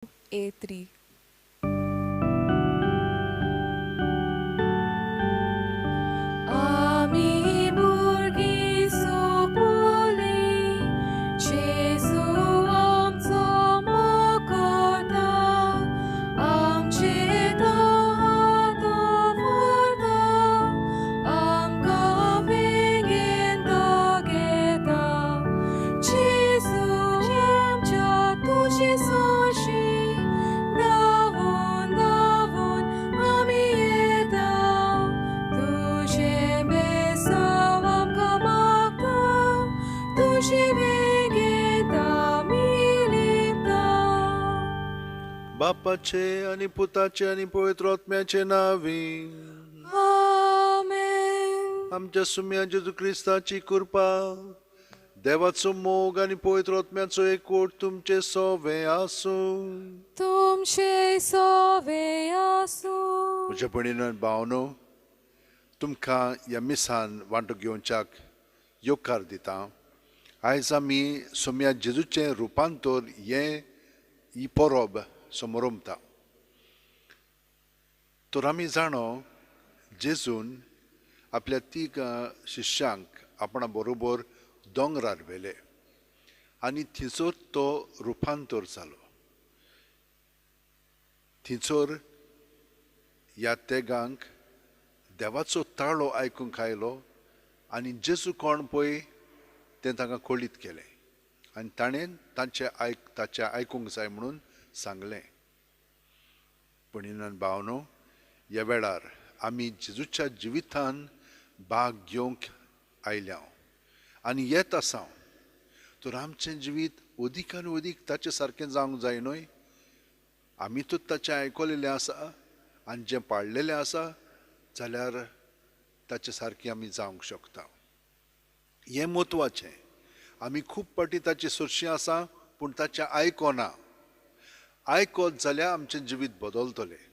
A3. आमी भुरगीं सोंपोली, जेजू आमचो मोगोता, आमचेर तो हात दवरता, आमकां बेगीन तो घेता. जेजू आमच्या तुजी सोशी, धांवून धांवून आमी येता. तुझे बेसांव आमकां मागता, तुजी बेगीन आमी लिपता. बापाचे आणि पुताचे आणि पवित्र आत्म्याचे नावी आमेन. आमच्या सुम्या जेजू क्रिस्ताची कृपा, देवाचो मोग आणि पवित्र आत्म्याचो एकवट तुमचे सोवे आसूं. तुमचे सोवे आसूं. म्हज्या भयणीनो आनी भावनो, तुमकां ह्या मिसान वांटो घेवच्याक येवकार दिता. आयज आमी सुम्या जेजूचें रुपांतर ही परब समोरमता. तर आमी जाणो जेजून आपल्या तीग शिश्यांक आपणा बरोबर दोंगरार व्हेले आनी थंयसर तो रुपांतर जालो. थंयसर ह्या तेगांक देवाचो ताळो आयकूंक आयलो आनी जेजू कोण पळय तें तांकां कळीत केलें आनी ताणें ताचें आयकूंक जाय म्हणून सांगलें. भयणीनो भावनो, ह्या वेळार आमी जेजूच्या जिवितान भाग घेवंक आयल्या आनी येत आसा. तर आमचें जिवीत अदीक आनी अदीक ताचे सारकें जावंक जाय न्हय. आमीतूच ताचें आयकलेलें आसा आनी जें पाळलेलें आसा जाल्यार ताचे सारकें आमी जावंक शकता. हें म्हत्वाचें. आमी खूब पाटी ताची सुरशीं आसा पूण ताचें आयकोना. आयकत जाल्यार आमचें जिवीत बदलतलें.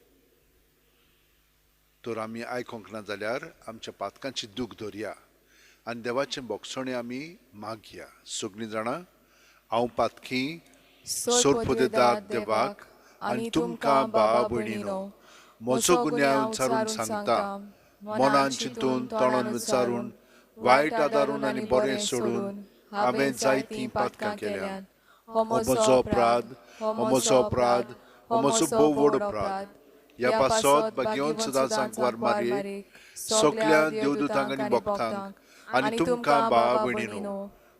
तर आमी आयकोंक ना जाल्यार आमच्या पातकांची दूख धरया आनी देवाचें बोगसणें आमी मागया. सगळीं जाणां, हांव पातकी सोरपोदेदाद देवाक आनी तुमकां भावा भयणीनो, म्हजो गुन्यांव विचारून सांगता. मनान चिंतून तोंडान विचारून, वायट आदारून आनी बरें सोडून हांवें जायतीं पातकां केल्यात. हो म्हजो अपराध, हो म्हजो अपराध, हो म्हजो भोव व्हड अपराध. ह्या पासत बागेवन सदां सांकवार मारयेक, सगल्या देवदूतांक आनी भक्तांक आनी तुमकां भावा भयणीनो,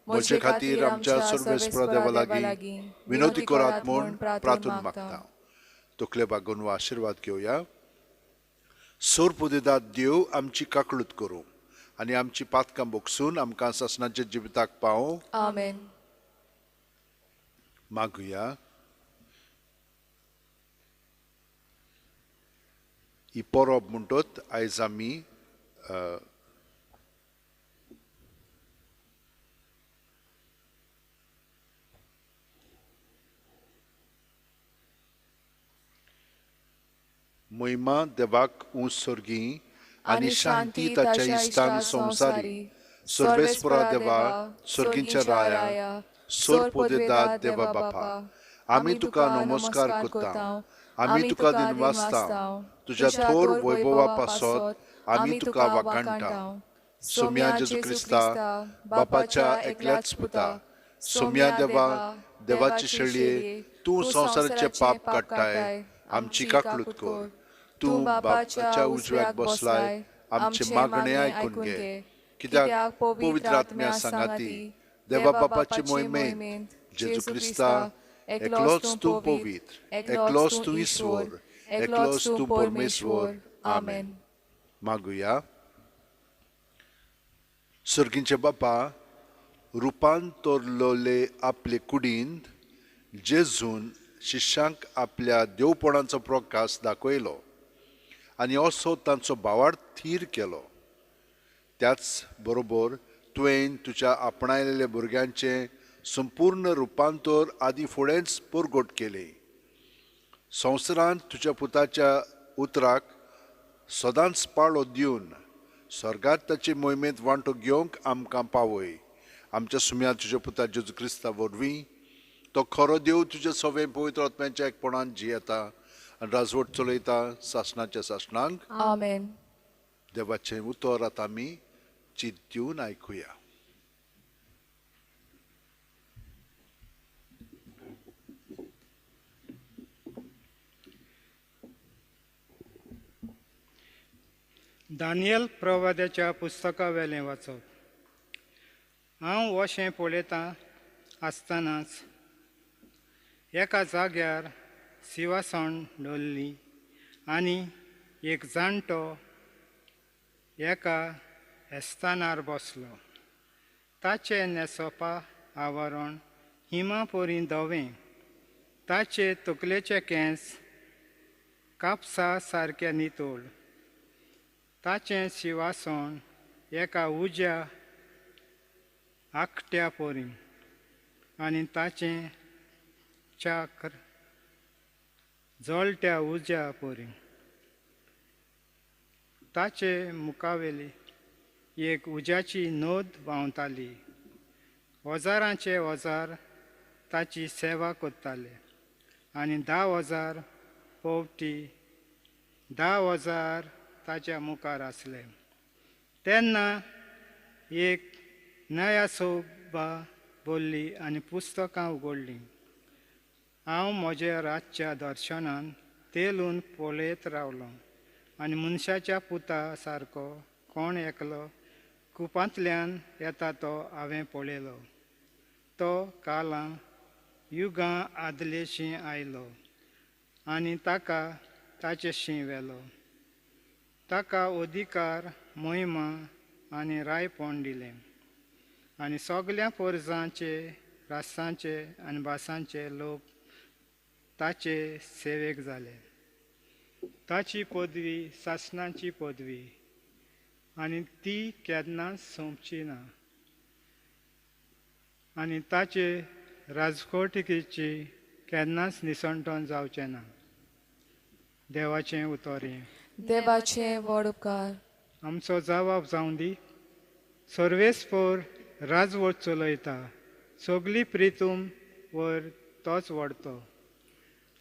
म्हजे खातीर आमच्या सर्वेस्परा देवा लागीं विनोदी करात म्हूण प्रार्थना मागता. तकले बागोवन हो आशिर्वाद घेवया. सोरपोदेदाद देव आमची काकळूत करूं आनी आमची पातकां बोगसून आमकां ससनाच्या जिविताक पावों. आमेन. मागुया. ही परब म्हणटत आयज आमी महिमा देवाक सर्गी आनी शांती ताच्या इश्टान संवसारी. सर्वेस्परा देवा, सर्गींच्या राया, सोरपोदेदाद देवा बापा, आमी तुका नमस्कार करता. आमी तुका दिनवासता. तुज्या थोर वैभवा पासत आमी तुका वाखाणटा. सोम्या जेजू क्रिस्ता, बापाच्या एकल्याच पुता, सोम्या देवा, देवाचे शेळये, तूं संवसाराचे पाप काडटाय, आमची काकळूत कर. तूं बापाच्या उजव्याक बसलाय, आमचे मागणे आयकून घे. कित्याक पवित्र आत्म्या सांगाती, देवा बापाचे मोहिमेंत जेजू क्रिस्ता, एकलोच तूं पवित्र, एकलोच तूं ईश्वर, एकलोच तूं परमेश्वर. आमेन. मागुया. सर्गींचे बापा, रुपांतरलोले आपले कुडींत जेजून शिश्यांक आपल्या देवपणाचो प्रकाश दाखयलो आनी असो तांचो भावार्थ थीर केलो. त्याच बरोबर तुवें तुज्या आपणायलेल्या भुरग्यांचें संपूर्ण रुपांतर आदी फुडेंच परगट केलें. संवसारांत तुज्या पुताच्या उतराक सदांच पाळो दिवन स्वर्गांत ताचे मोहिमेंत वांटो घेवंक आमकां पावय. आमच्या सुम्या तुज्या पुता जेजू क्रिस्ता वरवीं तो खरो देव तुझे सवे पवित्र आत्म्याच्या एकपणान जियेता आनी राजवट चलयता शासनाच्या शासनांक. Amen. देवाचें उतर आतां आमी चित दिवन आयकुया. दानियल प्रवाद्याच्या पुस्तका वेलें वाचप. हांव अशें पळयतां आसतनाच एका जाग्यार सिंहासन दवरली आनी एक जाणटो एका हेस्तानार बसलो. ताचें न्हेसोवपा आवरण हिमा पोरी धवें, ताचे तकलेचे केंस कापसा सारके नितोळ, ताचें सिंहासन एका उज्या आखट्या पोरी आनी ताचें चाकर जळट्या उज्या पोरी. ताचे मुखावेली एक उज्याची नोद व्हांवताली. ओजारांचे ओजार ताची सेवा कोत्ताले आनी 10,000 पोवटी 10,000 ताच्या मुखार आसले. तेन्ना एक न्यायासोबा बोल्ली आनी पुस्तकां उगडलीं. हांव म्हज्या रातच्या दर्शनान तेलून पळयत रावलों आनी मनशाच्या पुता सारको कोण एकलो कुपांतल्यान येता तो हांवें पळयलो. तो कालां युगां आदलेशीं आयलो आनी ताका ताचे शीं वेलो. ताका अधिकार, मोहिमा आनी रायपण दिलें आनी सगळ्या परजांचे, रासांचे आनी भासांचे लोक ताचे सेवेक जाले. ताची पदवी शासनाची पदवी आनी ती केन्नाच सोंपची ना आनी ताचे राजकोटिकेची केन्नाच निसंटोन जावचें ना. देवाचें उतोरें. देवाचें व्हड उपकार. आमचो जबाब जावं दी. सर्वेस्पोर राजवट चलयता, सगळी प्रितूम वयर तोच व्हरतो.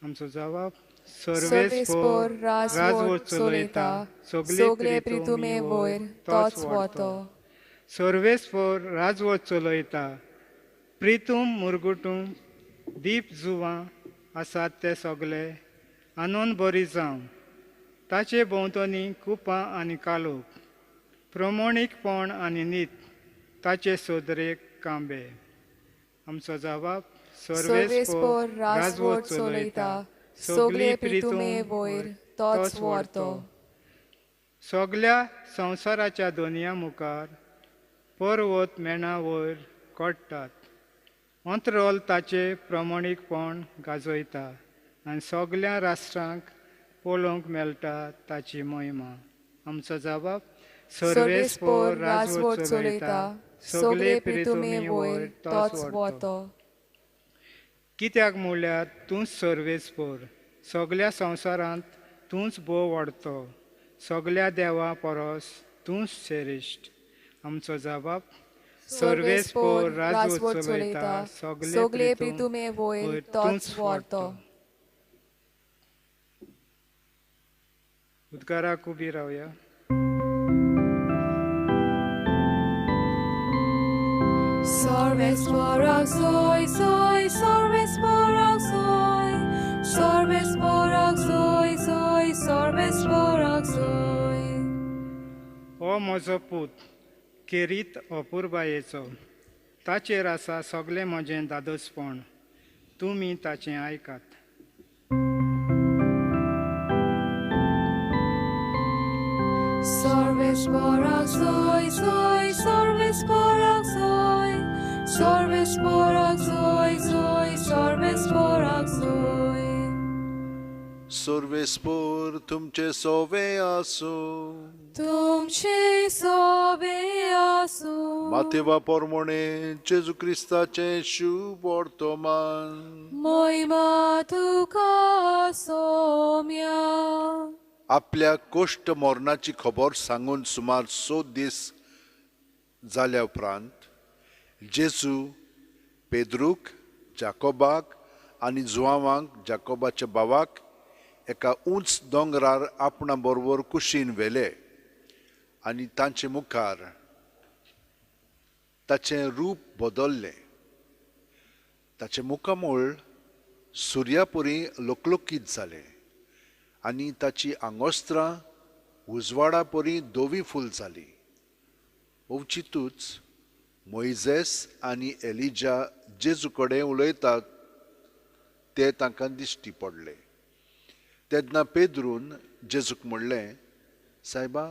आमचो जबाब. सर्वेस्पोर राजवट चलयता, सगळे प्रितुमे वयर तोच व्हरतो. सर्वेस्पोर राजवट चलयता, प्रितूम मुरगुटूम दीप जुवां आसात ते सगळे आनंद बरी जावं. ताचे भोंवतणी कुपां आनी कालोख, प्रमोणीकपण आनी नीत ताचे सोदरेक कांबे. आमचो जबाब. सर्वेस्पोर राजवट चलयता, सगळे प्रितुमे वयर तोच व्हरतो. सगळ्या संवसाराच्या दोनया मुखार पर्वत मेणा वयर कोडटात. अंतरोल ताचे प्रमोणीकपण गाजयता आनी सगळ्या राष्ट्रांक पळोवंक मेळटा ताची मोहिमा. आमचो जबाब. सर्वेस्पोर राजवट चलयता, सगळे प्रितुमे वयर तोच व्हरतो. कित्याक म्हणल्यार तूंच सर्वेस्पोर, सगळ्या संवसारांत तूंच भोव व्हडतो, सगळ्या देवा परस तूंच श्रेश्ठ. आमचो जबाब. सर्वेस्पोर राजवट चलयता, सगळे प्रितुमे वयर तोच व्हरतो. उद्गाराक उबी रावया. सर्वेस्porak soy, soy, सर्वेस्porak soy, सर्वेस्porak soy, soy, सर्वेस्porak soy. हो म्हजो पूत, केरीत अपुर्बायेचो, ताचेर आसा सगळें म्हजें दादोसपण, तुमी ताचें आयकात. सर्वेस्porak soy, soy, सर्वेस्porak soy, सर्वेस्porak soy, soy, सर्वेस्porak soy. सर्वेस्पोर तुमचे सोवे आसूं. तुमचे सोबे आसूं. मातेवा पोरमोणे जेजू क्रिस्ताचे शुभ वर्तमान. मोहिमा तुका सोम्या. आपल्या कोश्ट मरणाची खबर सांगून सुमार 100 दीस जाल्या उपरांत जेजू पेद्रूक जाकोबाक आनी जुआवांक जाकोबाच्या भावाक एका उंच दोंगरार आपणा बरोबर कुशीन व्हेले आनी तांचे मुखार ताचें रूप बदल्लें. ताचें मुखामूळ सुर्या परी लोकलोकीत जालें आनी ताची आंगोस्त्रां उजवाडा परी दोवी फूल जालीं. ओवचितूच मोइजेस आनी एलिजा जेजू कडेन उलयतात ते तांकां दिश्टी पडले. तेन्ना पेद्रून जेजूक म्हणलें, सायबा,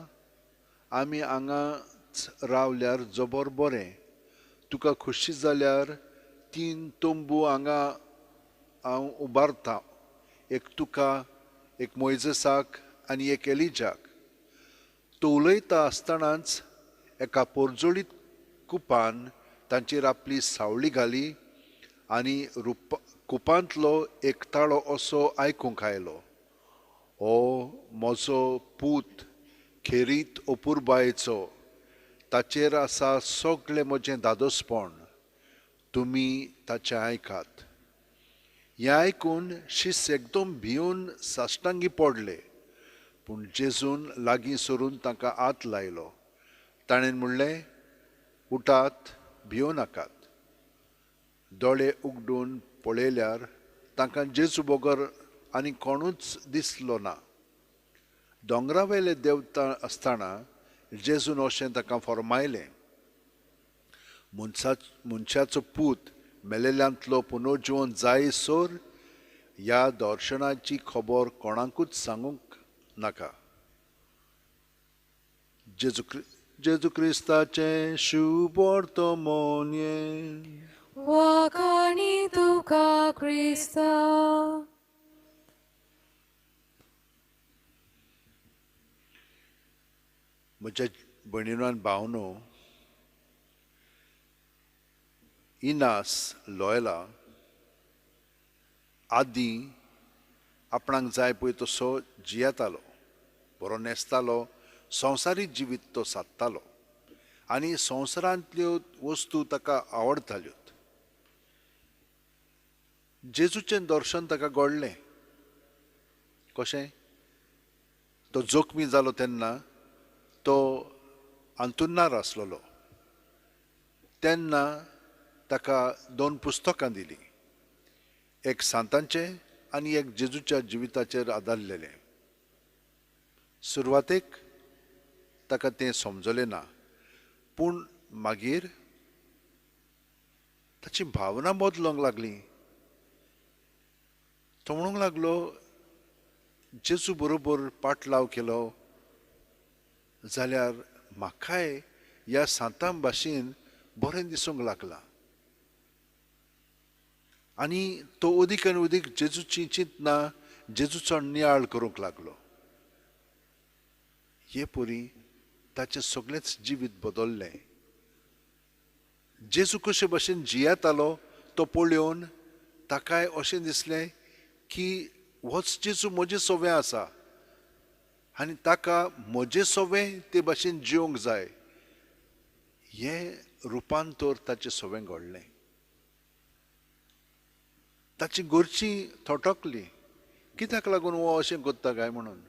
आमी हांगाच रावल्यार जबर बरें. तुका खुशी जाल्यार 3 तोंबू हांगा हांव उबारतां, एक तुका, एक मोइजेसाक आनी एक एलिजाक. तो उलयता आसतनाच एका पोरजोळीत कुपान तांचेर आपली सावळी घाली आनी कुपांतलो एक ताळो असो आयकूंक आयलो, ओ म्हजो पूत खेरीत अपुरबायेचो, ताचेर आसा सगळें म्हजें दादोसपण, तुमी ताचें आयकात. हें आयकून शिस एकदम भिवन साश्टांगी पडले. पूण जेजून लागीं सरून तांकां हात लायलो. ताणें म्हणलें, उठात, भियो नाकात. दोळे उगडून पळयल्यार तांकां जेजू बगर आनी कोणूच दिसलो ना. दोंगरावेले देंवता आसतना जेजून अशें ताका फर्मायलें, मनशाचो पूत मेलेल्यांतलो पुनर्जीवन जायसर ह्या दर्शनाची खबर कोणाकूच सांगूंक नाका. जेजू क्रिस्ताचें शुभ वर्तमान. वखाणी तुका क्रिस्ता. म्हज्या भयणीनो आनी भावनो, इनास लॉयला आदीं आपणाक जाय पळय तसो जियेतालो, बरो न्हेसतालो, संवसारीक जिवीत तो सादतालो आनी संवसारांतल्यो वस्तू ताका आवडटाल्यो. जेजूचें दर्शन ताका घडलें. कशें? तो जोखमी जालो तेन्ना तो अंतुन्नार आसलेलो. तेन्ना ताका 2 पुस्तकां दिलीं, एक सांतांचें आनी एक जेजूच्या जिविताचेर आदारलेलें. सुरवातेक ताका तें समजलें ना, पूण मागीर ताची भावना बदलोंक लागली. तो म्हणूंक लागलो, जेजू बरोबर पाटलाव केलो जाल्यार म्हाकाय ह्या सांतां भाशेन बरें दिसूंक लागलां. आनी तो अदीक आनी अदीक जेजूची चिंतना जेजूचो नियाळ करूंक लागलो. हे परी ताचें सगळेंच जिवीत बदल्लें. जेजू कशे भाशेन जियेतालो तो पळोवन ताकाय अशें दिसलें की होच जेजू म्हजें सोवें आसा आनी ताका म्हजें सोवें ते भाशेन जिवंक जाय. हें रुपांतर ताचें सोवें घडलें. ताची घरचीं थोटकलीं, कित्याक लागून हो अशें करता काय म्हणून.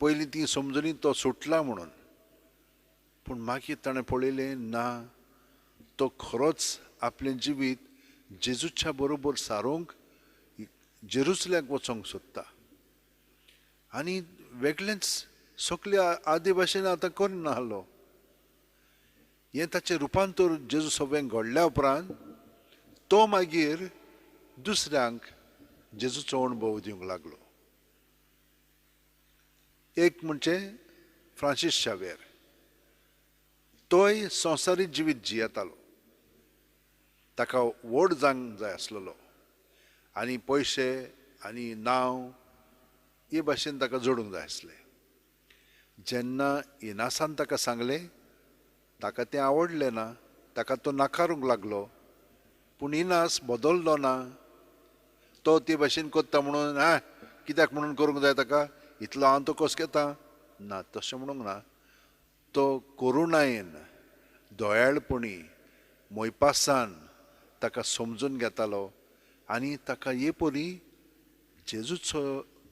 पयलीं ती समजुनी तो सुटला म्हणून, पूण मागीर ताणें पळयलें ना, तो खरोच आपलें जिवीत जेजूच्या बरोबर सारूंक जेरुसलेमाक वचोंक सोदता आनी वेगळेंच सगळे आदी भाशेन आतां करना आहलो. हें ताचें रुपांतर जेजू सोवें घडल्या उपरांत तो मागीर दुसऱ्यांक जेजूचो अणभव दिवंक लागलो. एक म्हणजे फ्रांसीस शावेर, तोय संवसारीक जिवीत जियेतालो. ताका व्हड जावंक जाय आसलेलो आनी पयशे आनी नांव हे भाशेन ताका जोडूंक जाय आसलें. जेन्ना इनासान ताका सांगलें, ताका तें आवडलें ना, ताका तो नाकारूंक लागलो. पूण इनास बदललो ना. तो ते भाशेन करता म्हणून कित्याक म्हणून करूंक जाय ताका, इतलो हांव तो कसो घेता ना, तशें म्हणूंक ना. तो करुणायेन, दोयाळपणी मोयपासान ताका समजून घेतालो आनी ताका हे परी जेजूचो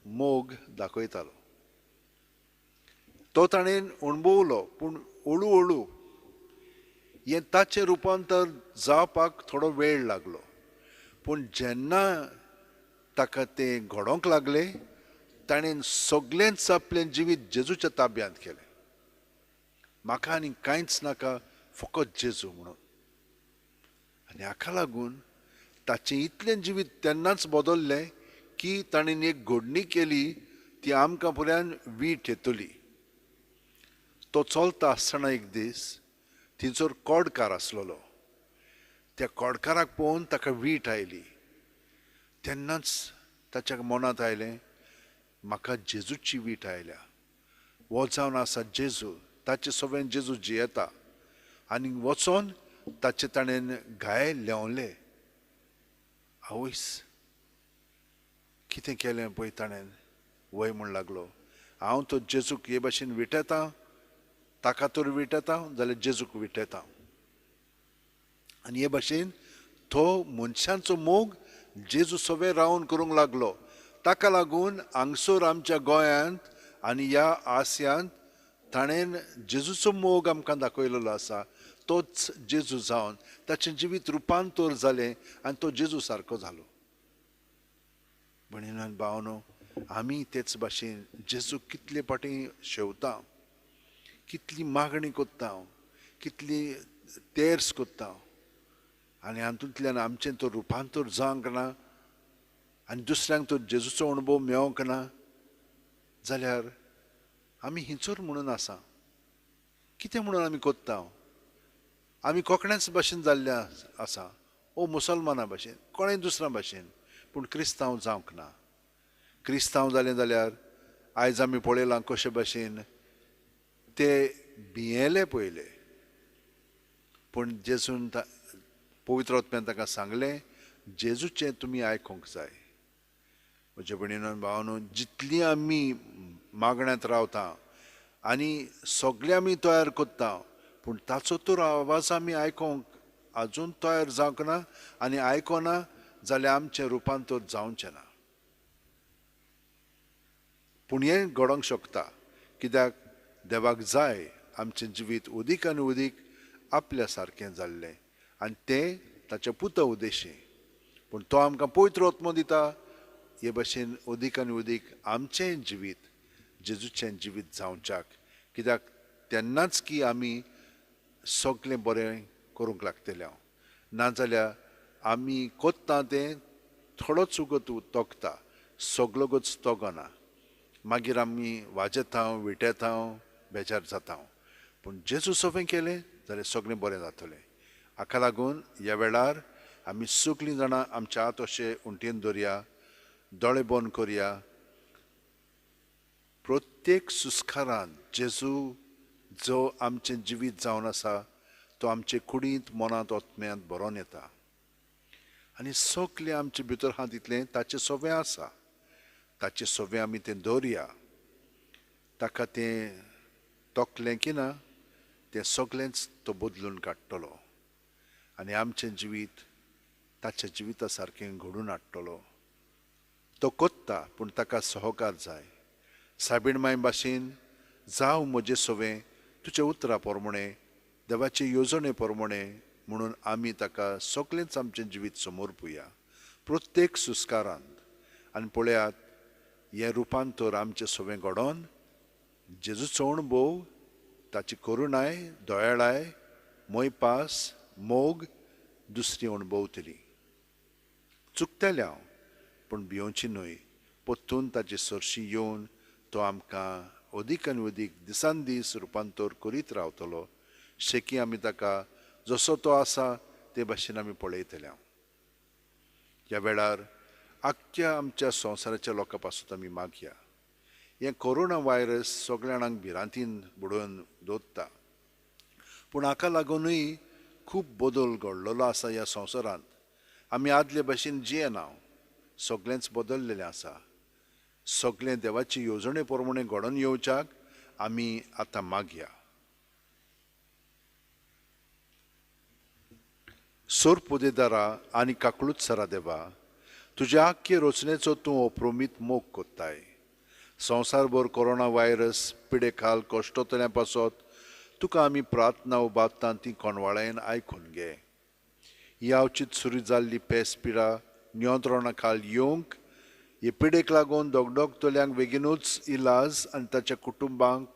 मोग दाखयतालो. तो ताणें अणभवलो, पूण हळू हळू हें ताचें रुपांतर जावपाक थोडो वेळ लागलो. पूण जेन्ना ताका तें घडोवंक लागलें, ताणें सगळेंच आपलें जिवीत जेजूच्या ताब्यांत केलें. म्हाका आनी कांयच नाका, फकत जेजू म्हणून. आनी हाका लागून ताचें इतलें जिवीत तेन्नाच बदललें की ताणें एक घडणी केली, ती आमकां फुड्यान वीट येतली. तो चलता आसतना एक दीस थंयसर कोडकार आसलेलो. त्या कोडकाराक पळोवन ताका वीट आयली. तेन्नाच ताच्या मनांत आयलें, म्हाका जेजूची वीट आयल्या. हो जावन आसा जेजू, ताचे सगळें जेजू जियेता. आनी वचोन ताचे ताणें घाये लेवले. आवयस कितें केलें पळय ताणें, वय म्हण लागलो, हांव तो जेजूक हे भाशेन विटयतां, ताका तर विटयतां जाल्यार जेजूक विटयतां. आनी हे भाशेन तो मनशांचो मोग जेजू सगळें रावन करूंक लागलो. ताका लागून हांगसर आमच्या गोंयांत आनी ह्या आसियांत ताणें जेजूचो मोग आमकां दाखयलेलो आसा. तोच जेजू जावन ताचें जिवीत रुपांतर जालें आनी तो जेजू सारको जालो. भयणीनो आनी भावनो, आमी तेच भाशेन जेजू कितले फाटी शेवता, कितली मागणी कोत्ता, कितली तेर्स कोत्ता, आनी हातूंतल्यान आमचें तो रुपांतर जावंक ना आनी दुसऱ्यांक तो जेजूचो अणभव मेळोंक ना जाल्यार आमी हिंचोर म्हणून आसा. कितें म्हणून आमी कोत्ता? आमी कोंकण्याच भाशेन जाल्ले आसा, ओ मुसलमाना भाशेन, कोणेय दुसऱ्या भाशेन, पूण क्रिस्तांव जावंक ना. क्रिस्तांव जालें जाल्यार आयज आमी पळयलां कशे भाशेन ते भियेले पयले, पूण जेजून पवित्र आत्म्यान ताका सांगलें, जेजूचें तुमी आयकूंक जाय. म्हज्या भयणीनो भावानो, जितली आमी मागण्यांत रावता आनी सगळे आमी तयार कोत्ता, पूण ताचो तर आवाज आमी आयकोंक आजून तयार जावंक ना, आनी आयकोना जाल्यार आमचें रुपांतर जावचें ना. पूण हें घडोवंक शकता, कित्याक देवाक जाय आमचें जिवीत उदीक आनी उदीक आपल्या सारकें जाल्लें, आनी तें ताच्या पुता उद्देशी. पूण तो आमकां पवित्र आत्मो दिता, हे भाशेन उदीक आनी उदीक आमचें जिवीत जेजूचें जिवीत जावच्याक. कित्याक तेन्नाच की आमी सगळें बरें करूंक लागतले. नाजाल्यार आमी कोत्ता तें थोडोच उगत तोगता, सगळोच तोगना. मागीर आमी वाजेता, विटयता, बेजार जाता. पूण जेजू सगळें केलें जाल्यार सगळें बरें जातलें. हाका लागून ह्या वेळार आमी सगळीं जाणां आमच्या हात अशे उंटेन दवरया, दोळे बंद करया. प्रत्येक सुस्कारांत जेजू जो आमचें जिवीत जावन आसा, तो आमचे कुडींत, मनांत, आत्म्यांत भरोन येता. आनी सगळें आमचे भितर आहा तितलें ताचें सगळें आसा. ताचें सगळें आमी तें दवरया. ताका तें तोखलें की ना, तें सगळेंच तो बदलून काडटलो आनी आमचें जिवीत ताच्या जिविता सारकें घडून हाडटलो. तो कोत्ता, पूण ताका सहकार जाय. साबीण माय भाशेन, जावं म्हजें सवें तुज्या उतरा प्रमाणें, देवाचे येवजणे प्रमाणें म्हणून आमी ताका सगळेंच आमचें जिवीत समोर पळोवया, प्रत्येक सुस्कारांत. आनी पळयात, हें रुपांतर आमचें सवें घडोवन जेजूचो अणभव, ताची करुणाय, दयाळाय, मोयपास, मोग दुसरी अणभवतली. चुकतलें हांव, पूण भियोवची न्हय. परतून ताचे सरशी येवन तो आमकां अदीक आनी अदीक दिसान दीस रुपांतर करीत रावतलो. शेकी आमी ताका जसो तो आसा ते भाशेन आमी पळयतले. ह्या वेळार आख्ख्या आमच्या संवसाराच्या लोकां पासून आमी मागया. हें कोरोना वायरस सगळ्या जाणांक भिरांतीन बुडोवन दवरता, पूण हाका लागूनय खूब बदल घडलेलो आसा ह्या संवसारांत. आमी आदले भाशेन जियेना, सगळेंच बदललेलें आसा. सगळें देवाची येवजणे प्रमाणें घडोवन येवच्याक आमी आतां मागया. सोर पोदेदारा आनी काकळूतसरा देवा तुज्या आख्खे रचनेचो तूं अप्रोमीत मोग कोत्ताय. संवसारभर कोरोना व्हायरस पिडे खाल कश्टोतल्या पासत तुका आमी प्रार्थना उबारता ती कोणवाळेन आयकून घे. ही अवचित सुरू जाल्ली पेस पिडा नियंत्रणा खाल येवंक हे पिडेक लागून दोगदोगतल्यांक बेगीनूच इलाज आनी ताच्या कुटुंबांक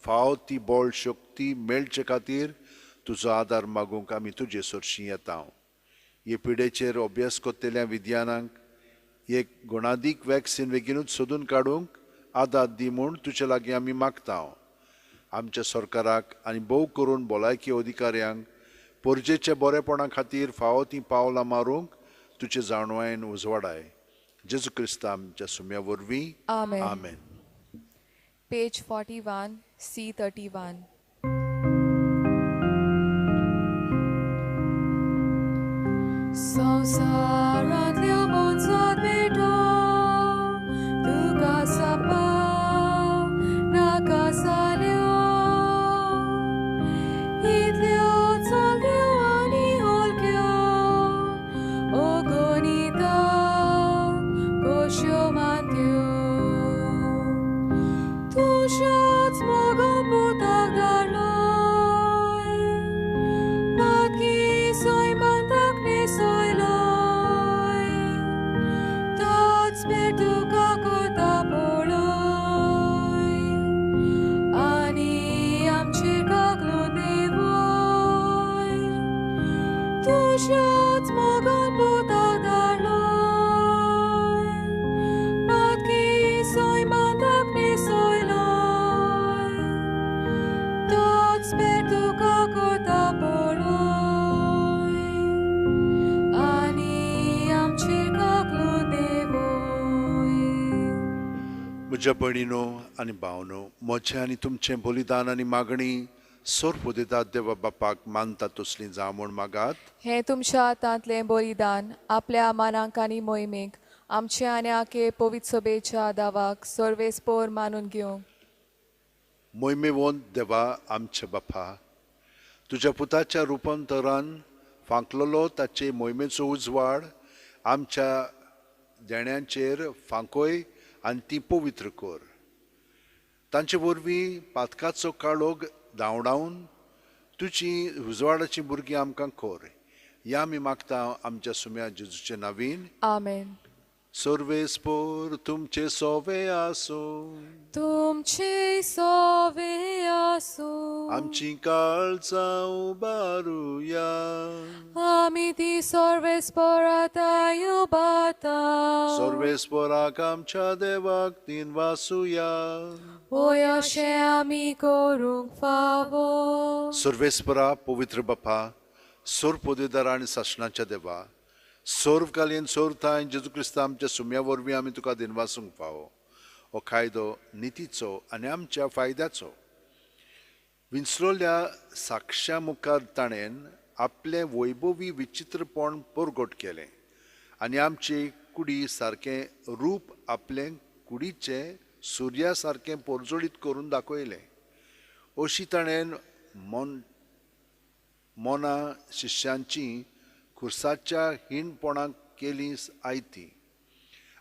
फाव ती बोळ शक्ती मेळचे खातीर तुजो आदार मागूंक आमी तुजे सरशीं येता. हे पिडेचेर अभ्यास कोत्तेल्या विद्यानांक एक गुणादीक वॅक्सीन बेगीनूच सोदून काडूंक आदार दी म्हूण तुजे लागीं आमी मागता. आमच्या सरकाराक आनी भोव करून भलायकी अधिकाऱ्यांक परजेच्या बरेपणा खातीर फावो ती पावलां मारूंक तुजे जाणवायेन उजवाडाय. जेजू क्रिस्त आमच्या सुम्या वरवीं Amen. आमेन. Page 41, C31. संसारांतल्यो मोनसात भेटो तुका सपा नाका साल्यो इतल्यो चलयो आनी होलक्यो ओगोनिता कोश्यो मात्यो तुज्याच मोगोन पोताक धाडलोय मातकी सोयमांताक नेसोयलोय तोच बेट तुका कोता पळोय आनी आमचे कागलो देवोय तुज्याच मोगोन पोताक धाडलोय मातकी सोयमांताक नेसोयलोय तोच बेट तुका कोता पळोय आनी आमचे कागलो देवोय. म्हज्या भयणीनो आनी भावनो, म्हजें आनी तुमचें बलिदान आनी मागणी सोर पोदेदाद देवा बापाक मानता तसलीं जावं म्हूण मागात. हें तुमच्या हातांतलें बलिदान आपल्या मानांक आनी मोहिमेक आमचे आनी आखे पवित्र सभेच्या दावाक सर्वेस्पोर मानून घेवंक. मोहिमेवंत देवा आमचे बापा, तुज्या पुताच्या रुपांतरान फांकलोलो ताचे मोहिमेचो उजवाड आमच्या देण्यांचेर फांकोय आनी ती पवित्र कर. तांचे वरवीं पातकाचो काळोख धांवडावन तुजी उजवाडाची भुरगीं आमकां कर. या आमी मागता आमच्या सुम्या जेजूचे नांवीन. आमेन. सर्वेस्पोर तुमचे सोवे आसूं, तुमचे सोवे आसूं आमची काळजां उबारुया. आमी ती सर्वेस्पोराताय उबारता. सर्वेस्पोराक आमच्या देवाक तीन वासुया. ओय अशें आमी करूंक फावो. सर्वेस्परा पवित्र बापा, सोर पोदेदारा आनी सासणाच्या देवा, सोर्व कालीन सोरताय जेजू क्रिस्त आमच्या सुम्या वरवीं आमी तुका दिनवासूंक फावो. हो कायदो नितीचो आनी आमच्या फायद्याचो. विंचरोल्या साक्षां मुखार ताणेन आपलें वैभवी विचित्रपण परगट केलें आनी आमची कुडी सारकें रूप आपलें कुडीचें सुर्या सारकें परजोडीत करून दाखयलें. अशी ताणेन मोना शिश्यांची खुर्साच्या हिणपणाक केली आयती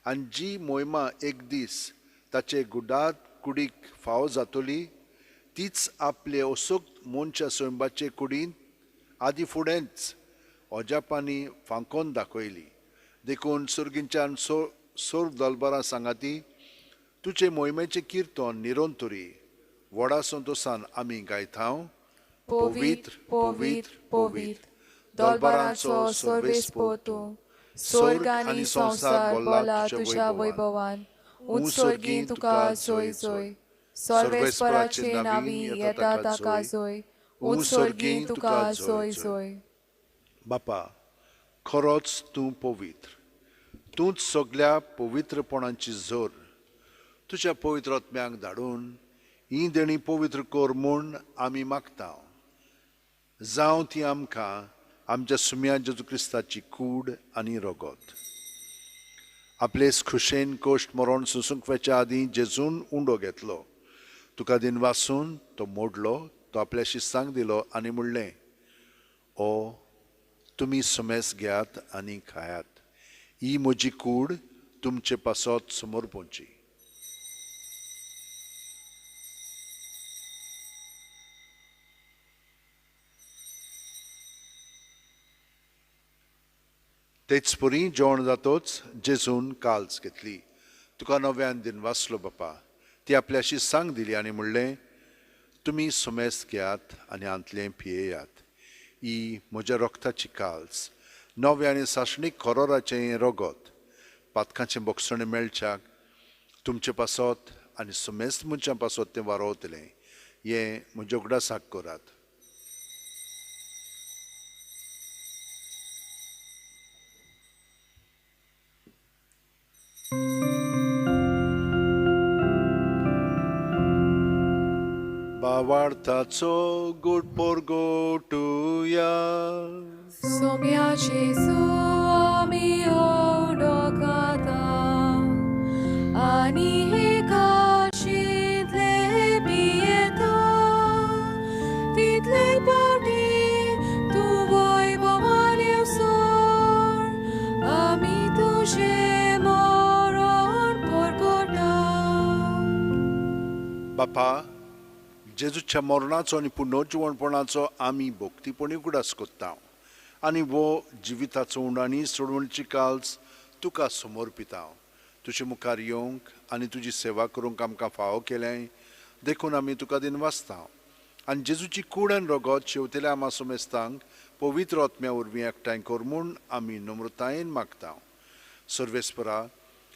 आनी जी मोहिमा एक दीस ताचे गुडार कुडीक फावो जातली तीच आपले असोक्त मनच्या स्वयंबाचे कुडींत आदी फुडेंच अजापांनी फांकोन दाखयली. देखून सुर्गींच्यान सोर दलबारां सांगाती तुजे मोहिमेचें किर्तन निरोंतरी व्हडा संतोशान आमी गायतांव. पवित्र पवित्र पवित्र दलबारांचो सर्वेस्पोर तूं. स्वर्ग आनी संवसार बोला तुज्या वैभवान. उत्सर्गी तुका जोय जोय. सर्वेस्पराचे नांवी येता ताका जोय. उत्सर्गी तुका जोय जोय. बापा, खरोच तूं पवित्र. तूंच सगळ्या पवित्रपणांची जोर. तुज्या पवित्र आत्म्याक धाडून ही देणी पवित्र कर म्हूण आमी मागता. जावं ती आमकां आमच्या सुम्या जेजू क्रिस्ताची कूड आनी रगत. आपलेच खुशेन कोश्ट मरण सुसुंकवेच्या आदीं जेजून उंडो घेतलो. तुका दिनवासून तो मोडलो, तो आपल्या शिस्सांक दिलो आनी म्हणलें, ओ तुम्ही सुमेस घेयात आनी खायात. ही म्हजी कूड तुमचे पासत समोर पोंची. तेच परी जेवण जातोच जेजून काल्स घेतली. तुका नव्यान दिन वाचलो बापा. ती आपल्याशी सांग दिली आनी म्हणलें, तुमी सुमेस घेयात आनी आंतलें पियेयात. ही म्हज्या रोगताची काल्स, नवे आनी सासणीक खोरोराचें रगत, पातकांचें बोगसणें मेळच्याक तुमचे पासत आनी सुमेस्त मनशां पासत तें वारोवतलें. हें म्हज्या उगडासाक करात. भावार्थाचो गोड पोरगोटुया. सोम्या जेजू आमी ओडोकाता आनी हे काशींतले पियेता. तितले पावटी तूं वैभवान येवसोर आमी तुजें मरण परगटा. बापा, जेजूच्या मरणाचो आनी पुनर्जीवणपणाचो आमी भोगतीपणी उगडास कोत्ता आनी वो जिविताचो उंडाणी सोडवणची काल्स तुका समोर पिता. तुजे मुखार येवंक आनी तुजी सेवा करूंक आमकां फावो केलें देखून आमी तुका दिन वाचता. आनी जेजूची कूड आनी रगत शेवतेल्या आमा सुमेस्तांक पवित्र आत्म्या वरवीं एकठांय कर म्हूण आमी नम्रतायेन मागता. सर्वेस्परा,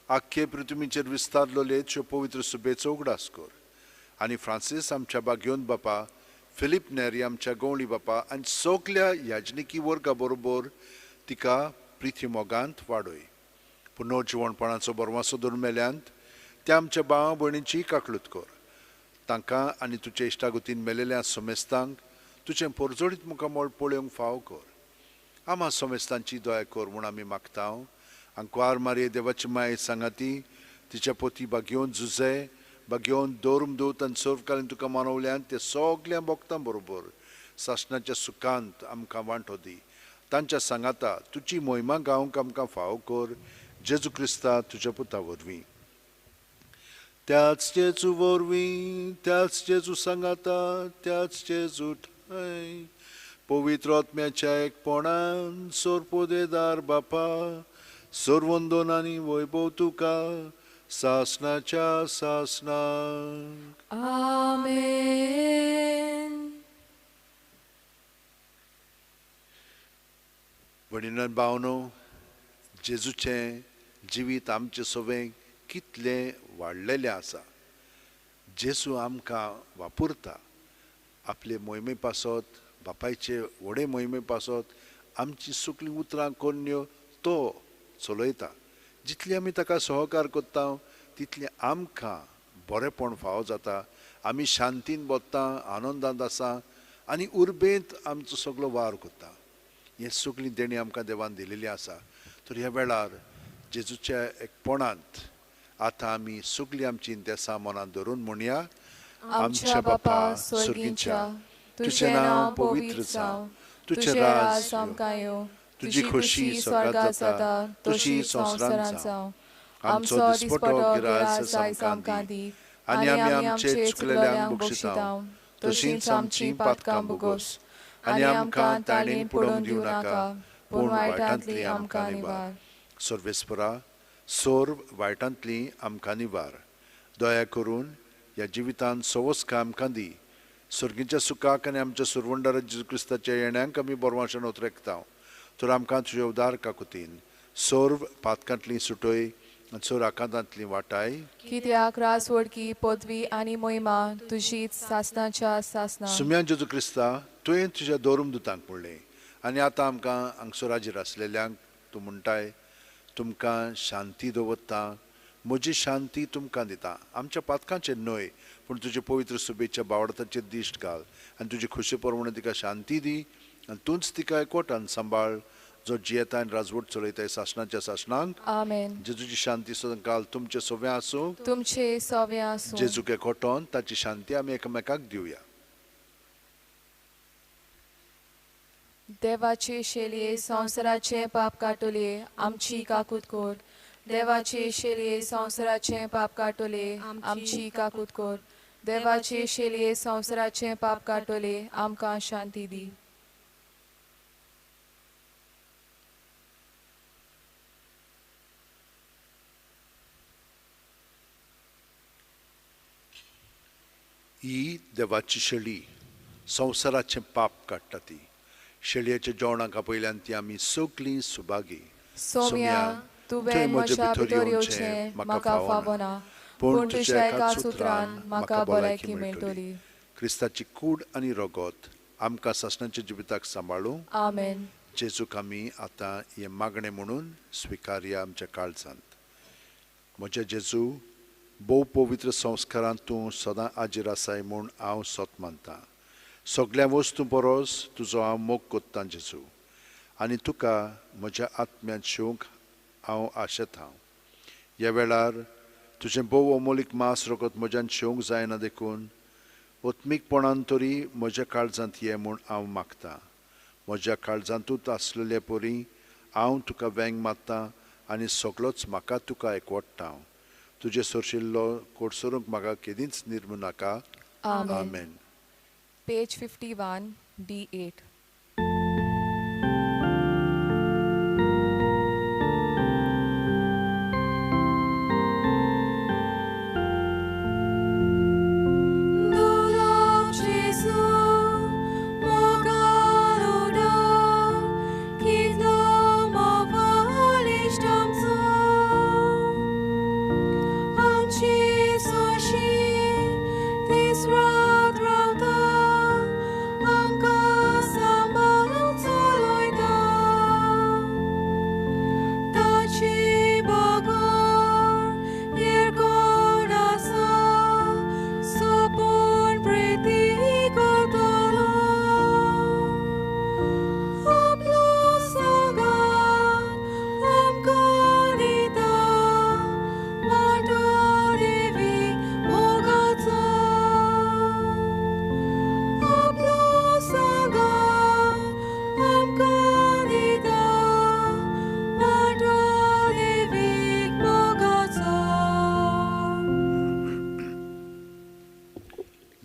आख्खे पृथ्वीचेर विस्तारलो लेतच्यो पवित्र सुबेचो उगडास कर. आनी फ्रांसीस आमच्या बागयोन बापा, फिलीप नेरी आमच्या गवळी बापा आनी सगल्या याजनिकी वर्गा बरोबर तिका प्रिती मोगांत वाडय. पुनर्जीवणपणाचो बरवासो धरून मेल्यांत त्या आमच्या भावा भयणीची काकलूत कर. तांकां आनी तुजे इश्टागतीन मेलेल्या सोमेस्तांक तुजें परजोडीत मुखामोळ पळोवंक फाव कर. आमा सोमेस्तांची दया कर म्हूण आमी मागता. आंकवार मारये देवाची माय सांगाती, तिच्या पोती बागयोन झुजे, बागयोन दोरमदूत आनी सर्वकालीन तुका मानवल्यान ते सगल्या भक्तां बरोबर सासणाच्या सुखांत आमकां वांटो दी. तांच्या सांगाता तुजी मोहिमा गावंक आमकां फाव कर. जेजू क्रिस्ता तुज्या पुता वरवीं. त्याच जेजू वरवीं, त्याच जेजू सांगाता, त्याच जेजू ठाय पवित्र आत्म्याच्या एकपणान सोरपोदेदार बापा, सर्वंदोन आनी वैभव तुका सासणाच्या सासणाक. आमेन. भयणीन भावनो, जेजूचें जिवीत आमचे सोबेक कितलें वाडलेलें आसा. जेजू आमकां वापुरता. आपले मोहिमे पासत, बापायचे व्हडे मोहिमे पासत आमची सुकलीं उतरां कोन्यो तो चलयता. जितली आमी ताका सहकार कोत्ता तितलें आमकां बरेंपण फावो जाता. आमी शांतीन बोत्ता, आनंदांत आसा आनी उर्बेंत आमचो सगळो वार कोत्ता. हें सगळीं देणी आमकां देवान दिलेली आसा. तर ह्या वेळार जेजूच्या एकपणांत आतां आमी सगळीं आमची इंतेसां मनांत धरून म्हणया. आमच्या बापा स्वर्गींच्या, तुजें नांव पवित्र जावं, तुजें राज आमकां येवं, तुजी खुशी स्वर्गांत जाता तशी संवसारांत जावं. आमचो दिसपटो गिराय आयज आमकां दी आनी आमी आमचे चुकलेल्यांक बक्षितांव तशींच आमची पातकां बुगोस आनी आमकां ताळयेन पडोवन दिवं नाका पूण वायटांतली आमकां निवार. सर्वेस्परा, सोर वायटांतली आमकां निवार. दया करून ह्या जिवितांत सवस्का आमकां दी. सर्गीच्या सुखाक आनी आमच्या सुरवंडार जेजू क्रिस्ताच्या येण्याक आमी बोरवांशान उतरेकता. तर आमकां तुजे उदार काकुतीन सोर्व पातकांतली सुटय आनी सोर आकांतांतली वाटाय. कित्याक रासवडकी पदवी आनी मोहिमा तुजीच सासणाच्या सासणा. सुम्या जेजू क्रिस्ता, तुवें तुज्या दोरमदुतांक म्हणलें आनी आतां आमकां हांगसराजीर आसलेल्यांक तूं म्हणटाय, तुमकां शांती दवरता, म्हजी शांती तुमकां दिता. आमच्या पातकांचेर न्हय पूण तुजे पवित्र सुबेच्या बावडताचेर दिश्ट घाल आनी तुजी खुशी परमणे तिका शांती दी आनी तूंच तिका एकवटान सांबाळ, जो जियेता आनी राजवट चलयताय सासणाच्या सासणांक. आमेन. जेजूची शांती सदांकाल तुमचे सोबे आसूं. तुमचे सोवे आसूं. जेजूक एकवटोन ताची शांती आमी एकामेकाक दिवया. देवाचे शेलये संवसाराचे पाप काटोले आमची काकूत कोर. देवाचे शेलये संवसाराचे पाप काटोले आमची काकूत कोर. देवाचे शेलये संवसाराचे पाप काटोले आमकां शांती दी. ही देवाची शेळी संवसाराचें पाप काडटा ती. शेळयेच्या जेवणाक पयल्यान ती आमी सगलीं सुभागी. सोम्या तुवें म्हज्या भितर येवचें म्हाका फावना, पूण तुज्या एकाच उतरान म्हाका भलायकी मेळटली. क्रिस्ताची कूड आनी रगत आमकां सासणाच्या जिविताक सांबाळूं. आमेन. जेजूक आमी आतां हें मागणें म्हणून स्विकारया आमच्या काळजांत. म्हज्या जेजू, भोव पवित्र संस्कारांत तूं सदां हाजीर आसाय म्हूण हांव सोत मानतां. सगळ्या वस्तू परस तुजो हांव मोग कोत्तां जेजू, आनी तुका म्हज्या आत्म्यांत शिवंक हांव आशेतां. ह्या वेळार तुजें भोव अमोलीक मांस रगत म्हज्यान शिवंक जायना देखून ओत्मीकपणान तरी म्हज्या काळजांत ये म्हूण हांव मागतां. म्हज्या काळजांतूच आसलेले परी हांव तुका वेंग मारतां आनी सगळोच म्हाका तुका एकवटतां. तुजे सोरशिल्लो कोडसरूंक म्हाका केदींच निर्मू नाका. आमेन. Page 51, D8.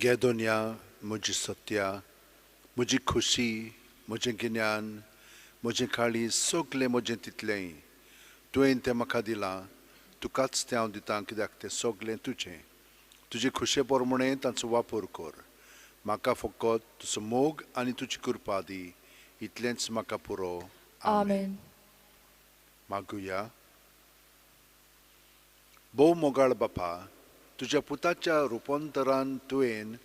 गेदोनिया म्हजी सत्या, म्हजी खुशी, म्हजें गिन्यान, म्हजें काळीज, सगलें म्हजें तितलेंय तुवें तें म्हाका दिलां. तुकाच तें हांव दितां, कित्याक तें सगलें तुजें. तुजे खुशे प्रमाणें ताचो वापर कर. म्हाका फकत तुजो मोग आनी तुजी कृपा दी. इतलेंच म्हाका पुरो. आमेन. मागुया. भोव मोगाळ बापा, तुज्या पुताच्या रुपांतरान तुवें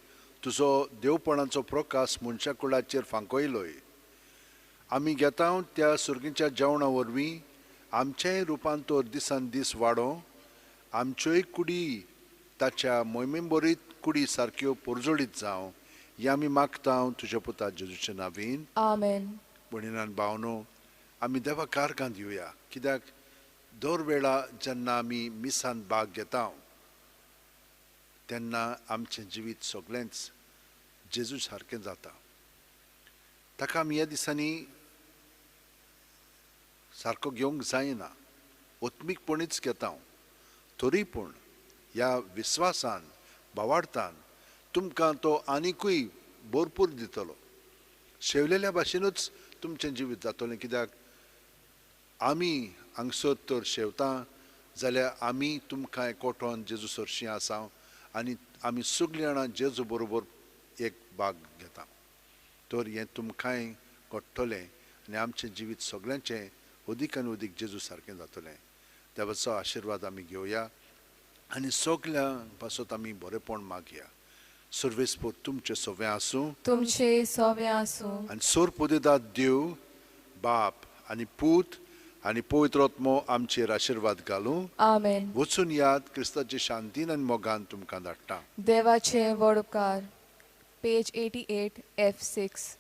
तुजो देवपणाचो प्रकाश मनशा कुळाचेर फांकयलोय. आमी घेता त्या सुर्गीच्या जेवणा वरवीं आमचेंय रुपांतर दिसान दीस वाडो, आमच्योय कुडी ताच्या मोहिमेबरीत कुडी सारक्यो पोरजोळीत जावं, हें आमी मागता तुज्या पुता जेजूच्या नांवान. आमेन. भयणीन भावनो, आमी देवा कारकां दिवया, कित्याक दर वेळा जेन्ना आमी मिसान भाग घेता तेन्ना आमचें जिवीत सगळेंच जेजू सारकें जाता. ताका आमी ह्या दिसांनी सारको घेवंक जायना, ओत्मीकपणीच घेता. तरी पूण ह्या विस्वासान भावार्थान तुमकां तो आनिकूय भरपूर दितलो. शेवलेल्या भाशेनूच तुमचें जिवीत जातलें, कित्याक आमी हांगसर तर शेवता जाल्यार आमी तुमकां एकवटोन जेजू सरशीं आसा आनी आमी सगळीं जाणां जेजू बरोबर एक भाग घेता. तर हें तुमकांय घडटलें आनी आमचें जिवीत सगळ्यांचें अदीक आनी अदीक जेजू सारकें जातलें. देवाचो आशिर्वाद आमी घेवया आनी सगळ्यां पासत आमी बरेंपण मागया. सर्वेस्पर तुमचें सवें आसूं, तुमचें सवें आसूं, आनी सोर पुदेदाद देव, बाप आनी पूत आनी पवित्र आत्मो आमचेर आशिर्वाद घालूं. आमेन. वचून याद क्रिस्ताचे शांतीन आनी मोगान तुमकां धाडटा. देवाचे व्हड उपकार. Page 88, F6.